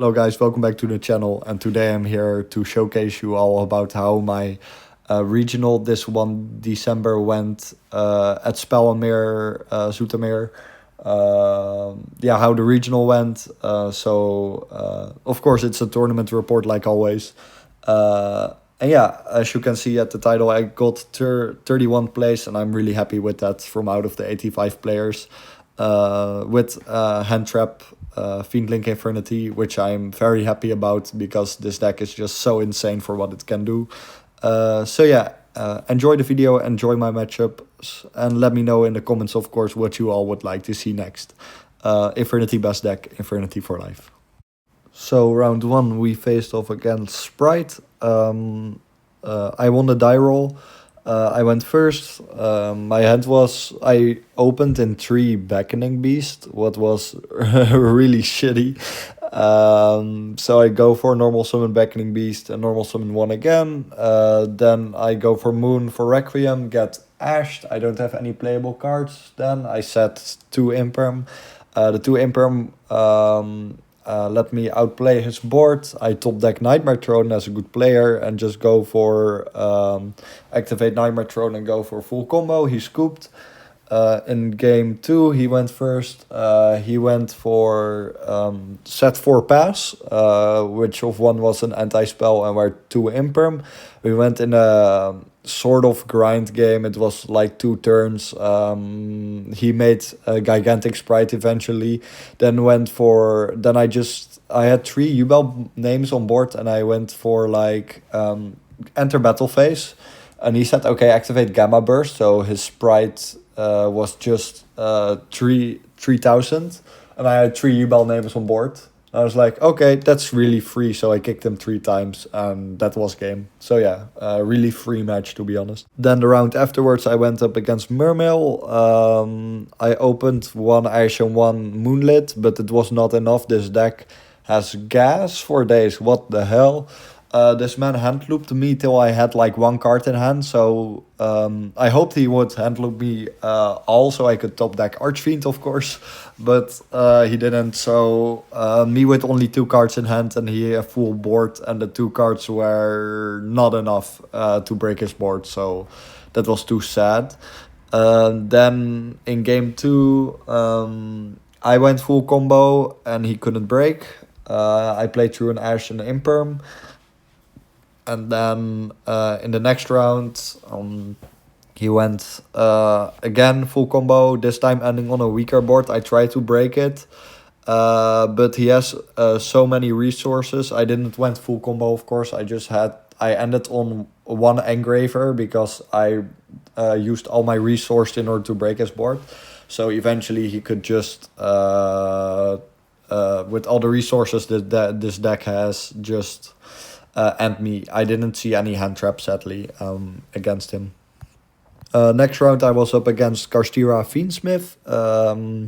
Hello guys, welcome back to the channel, and today I'm here to showcase you all about how my regional this one December went at Spellenmeer, Zoetermeer. Yeah, how the regional went. Of course it's a tournament report like always. And yeah, as you can see at the title, I got 31 place, and I'm really happy with that from out of the 85 players. With hand trap, Fiendlink Infernity, which I'm very happy about because this deck is just so insane for what it can do. Enjoy the video, enjoy my matchups, and let me know in the comments, of course, what you all would like to see next. Infernity best deck, Infernity for life. So round one, we faced off against Sprite. I won the die roll. I went first. My hand was, I opened in 3 Beckoning Beast, what was really shitty. So I go for normal summon Beckoning Beast and normal summon 1 again. Then I go for Moon for Requiem, get ashed. I don't have any playable cards. Then I set 2 Imperm. The 2 Imperm let me outplay his board. I top deck Nightmare Throne as a good player and just go for activate Nightmare Throne and go for full combo. He scooped. In game 2, he went first. He went for set 4 pass, which of one was an anti-spell and were 2 imperm. We went in a sort of grind game. It was like 2 turns. He made a gigantic sprite eventually. Then I had 3 Yubel names on board, and I went for like enter battle phase. And he said, okay, activate Gamma Burst. So his sprite was just 3,000. And I had 3 Yubel names on board. I was like, okay, that's really free. So I kicked him 3 times, and that was game. So yeah, really free match, to be honest. Then the round afterwards, I went up against Mermail. I opened 1 Ice and 1 Moonlit, but it was not enough. This deck has gas for days. What the hell? This man hand looped me till I had like 1 card in hand, so I hoped he would hand loop me all so I could top deck Archfiend, of course, but he didn't. So me with only 2 cards in hand and he a full board, and the 2 cards were not enough to break his board, so that was too sad. Then in game 2, I went full combo and he couldn't break. I played through an Ash and an Imperm. And then in the next round, he went again full combo, this time ending on a weaker board. I tried to break it, but he has so many resources. I didn't went full combo, of course. I ended on 1 engraver because I used all my resources in order to break his board. So eventually he could just, with all the resources that this deck has, just... and me. I didn't see any hand trap, sadly, against him. Next round, I was up against Karstira Fiendsmith.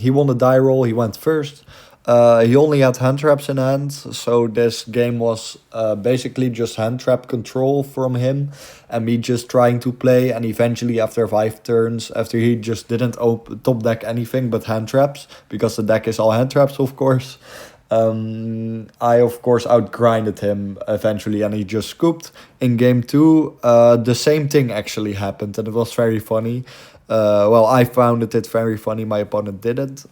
He won the die roll. He went first. He only had hand traps in hand, so this game was basically just hand trap control from him and me just trying to play. And eventually, after 5 turns, after he just didn't top deck anything but hand traps, because the deck is all hand traps, of course, I of course outgrinded him eventually, and he just scooped. In game 2, the same thing actually happened, and it was very funny. Well, I found it very funny, my opponent didn't.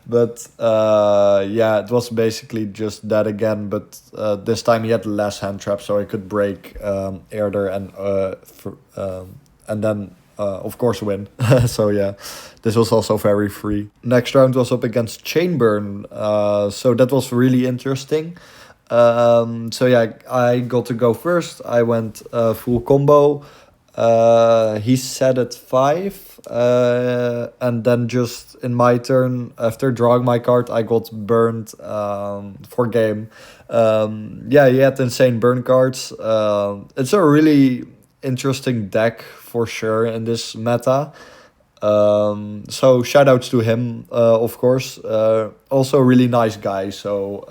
But yeah, it was basically just that again, but this time he had less hand traps, so I could break Erder and then of course win. So yeah, this was also very free. Next round was up against Chainburn, so that was really interesting. So yeah, I got to go first. I went full combo. He set at 5, and then just in my turn, after drawing my card, I got burned for game. Yeah, he had insane burn cards. It's a really interesting deck for sure in this meta. So shoutouts to him, of course. Also a really nice guy. So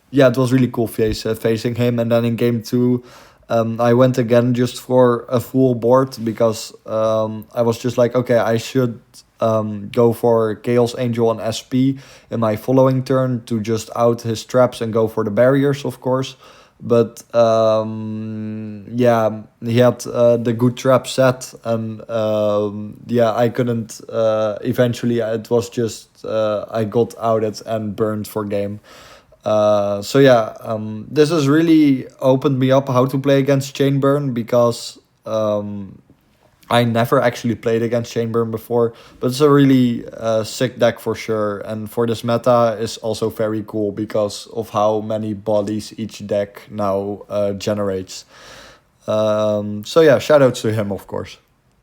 yeah, it was really cool facing him. And then in game 2, I went again just for a full board because I was just like, okay, I should go for Chaos Angel and SP in my following turn to just out his traps and go for the barriers, of course. But yeah, he had the good trap set, and yeah, I couldn't. Eventually, it was just I got outed and burned for game. So yeah, this has really opened me up how to play against Chainburn, because I never actually played against Chainburn before, but it's a really sick deck for sure. And for this meta is also very cool because of how many bodies each deck now generates. So yeah, shoutouts to him, of course.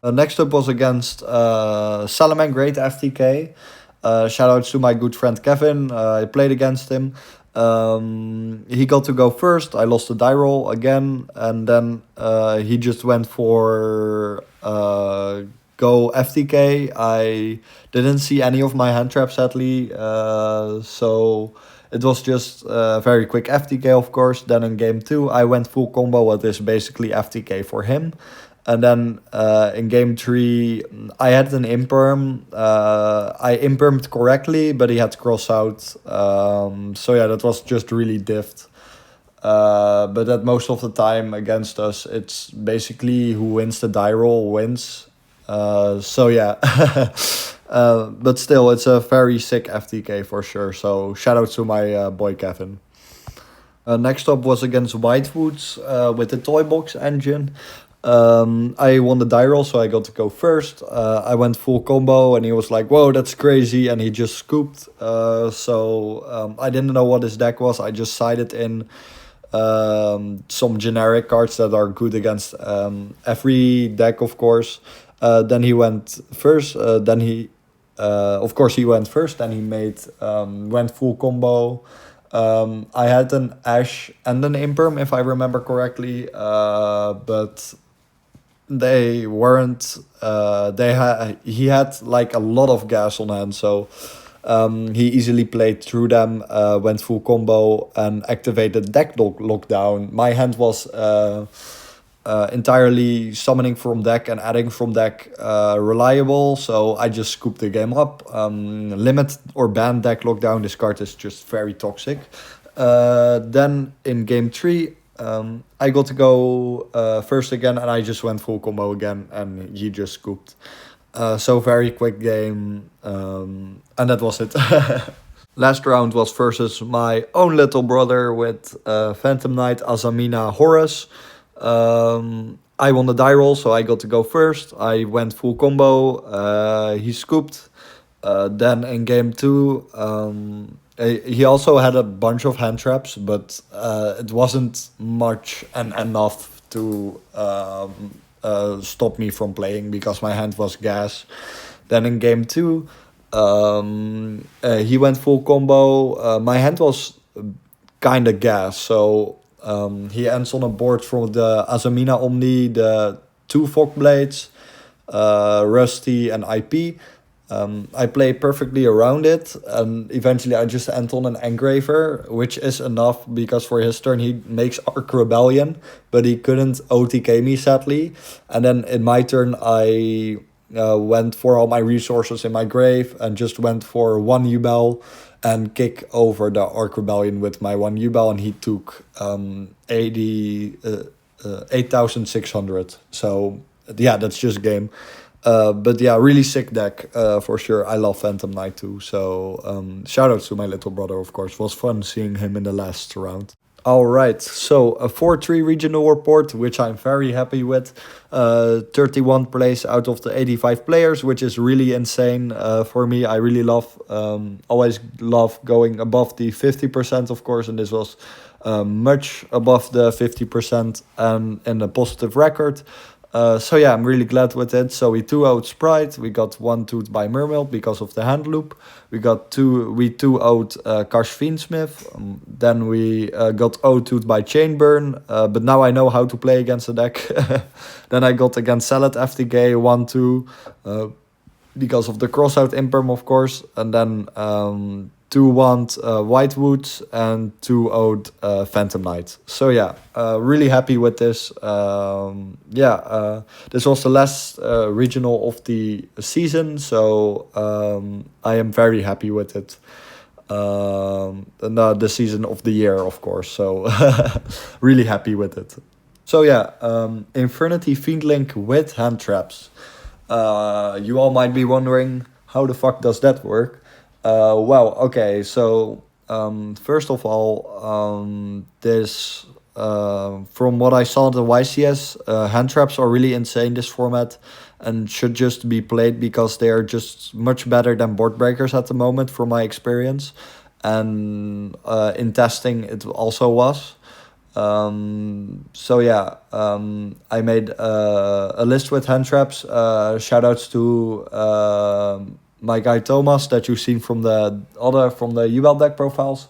Next up was against Salaman Great FTK. Shoutouts to my good friend Kevin. I played against him. He got to go first. I lost the die roll again, and then he just went for go FTK. I didn't see any of my hand traps, sadly, so it was just very quick FTK, of course. Then in game 2 I went full combo, what is basically FTK for him. And then in game 3, I had an imperm. I impermed correctly, but he had cross out. So yeah, that was just really diffed. But that most of the time against us, it's basically who wins the die roll wins. So yeah. But still, it's a very sick FTK for sure. So shout out to my boy Kevin. Next up was against Whitewoods with the Toy Box engine. I won the die roll, so I got to go first. I went full combo, and he was like, "Whoa, that's crazy!" And he just scooped. So I didn't know what his deck was. I just sided in some generic cards that are good against every deck, of course. Then he went first. Then he, of course, he went first. Then he made went full combo. I had an Ash and an Imperm, if I remember correctly, but they weren't. He had like a lot of gas on hand, so he easily played through them. Went full combo and activated deck lockdown. My hand was entirely summoning from deck and adding from deck reliable, so I just scooped the game up. Limit or ban deck lockdown, this card is just very toxic. Then in game 3, I got to go first again, and I just went full combo again, and he just scooped. So very quick game, and that was it. Last round was versus my own little brother with Phantom Knight, Azamina, Horus. I won the die roll, so I got to go first. I went full combo. He scooped. Then in game 2, he also had a bunch of hand traps, but it wasn't much and enough to stop me from playing because my hand was gas. Then in game 2, he went full combo. My hand was kind of gas, so he ends on a board from the Azamina Omni, the 2 Fog Blades, Rusty, and IP. I play perfectly around it, and eventually I just end on an Engraver, which is enough because for his turn he makes Arc Rebellion, but he couldn't OTK me, sadly. And then in my turn I went for all my resources in my grave and just went for 1 Ubel and kick over the Arc Rebellion with my 1 Ubel, and he took 8,600. So yeah, that's just game. But yeah, really sick deck for sure. I love Phantom Knight too. So shout out to my little brother, of course. It was fun seeing him in the last round. All right, so a 4-3 regional report, which I'm very happy with. 31 plays out of the 85 players, which is really insane for me. I really love, always love going above the 50%, of course, and this was much above the 50% and a positive record. So yeah, I'm really glad with it. So we 2-0'd Sprite, we got 1-2'd by Mermaid because of the hand loop. We 2-0'd Karsh Fiendsmith. Then we got 0-2'd by Chainburn, but now I know how to play against the deck. Then I got against Salad FTK 1-2 because of the crossout imperm, of course. And then 2 Wand White Woods, and 2 Ode Phantom Knight. So yeah, really happy with this. This was the last regional of the season, so I am very happy with it. The season of the year, of course, so really happy with it. So yeah, Infernity Fiend Link with hand traps. You all might be wondering, how the fuck does that work? Well, okay, so first of all, this from what I saw in the YCS, hand traps are really insane this format, and should just be played because they are just much better than board breakers at the moment, from my experience, and in testing it also was. So yeah, I made a list with hand traps. Shoutouts to my guy Thomas that you've seen from the UL deck profiles.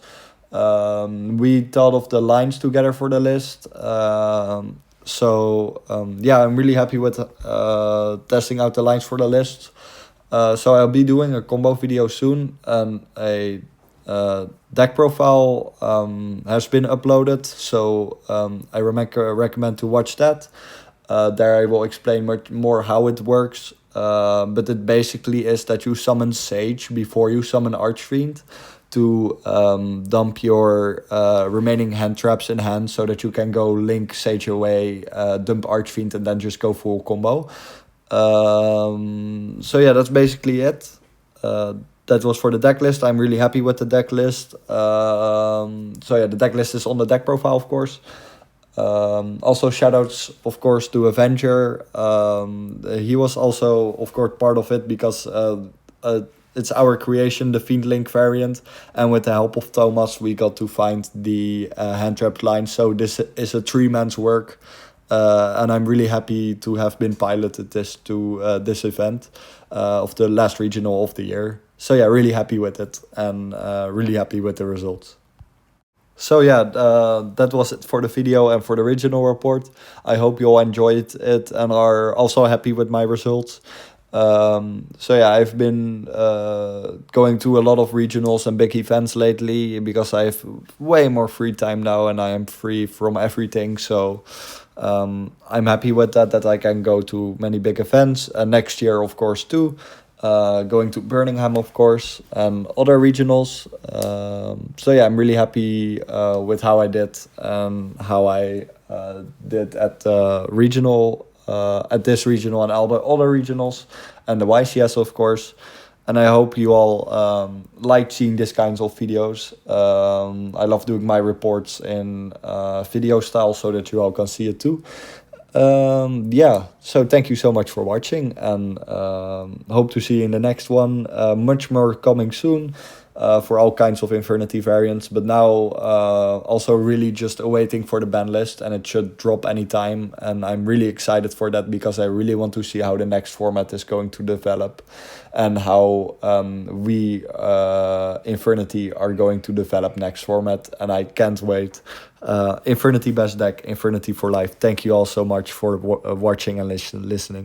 We thought of the lines together for the list. Yeah, I'm really happy with testing out the lines for the list. So I'll be doing a combo video soon, and a deck profile has been uploaded, so I recommend to watch that. There I will explain much more how it works, but it basically is that you summon Sage before you summon Archfiend to dump your remaining hand traps in hand, so that you can go link Sage away, dump Archfiend, and then just go full combo. So yeah, that's basically it. That was for the deck list. I'm really happy with the deck list. So yeah, the deck list is on the deck profile, of course. Also shoutouts, of course, to Avenger. He was also, of course, part of it because it's our creation, the Fiend Link variant, and with the help of Thomas, we got to find the hand trap line. So this is a 3-man's work, and I'm really happy to have been piloted this to this event of the last regional of the year. So yeah, really happy with it, and really happy with the results. So yeah, that was it for the video and for the regional report. I hope you all enjoyed it and are also happy with my results. So yeah, I've been going to a lot of regionals and big events lately because I have way more free time now, and I am free from everything. So I'm happy with that I can go to many big events, and next year, of course, too. Going to Burmingham, of course, and other regionals. So yeah, I'm really happy with how I did and how I did at regional, at this regional and all the other regionals, and the YCS, of course. And I hope you all like seeing these kinds of videos. I love doing my reports in video style so that you all can see it too. Yeah, so thank you so much for watching, and hope to see you in the next one. Much more coming soon for all kinds of Infernity variants, but now also really just awaiting for the ban list, and it should drop anytime, and I'm really excited for that because I really want to see how the next format is going to develop, and how we Infernity are going to develop next format, and I can't wait. Infernity best deck, Infernity for life. Thank you all so much for watching and listening.